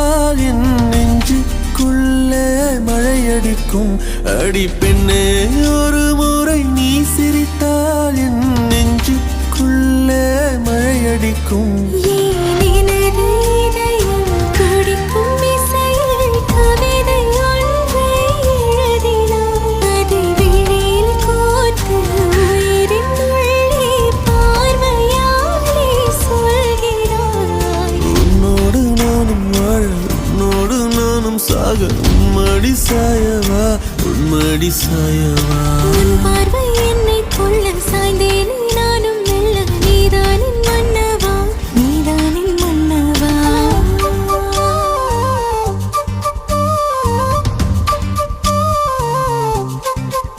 சிரித்தால் என் நெஞ்சுக்குள்ளே மழையடிக்கும். அடி பெண்ணே, ஒரு முறை நீ சிரித்தால் என் நெஞ்சுக்குள்ளே மழையடிக்கும். சாக உம்மடி சாயவா, உம்மடி சாயவா. பார்வை என்னை கொள்ள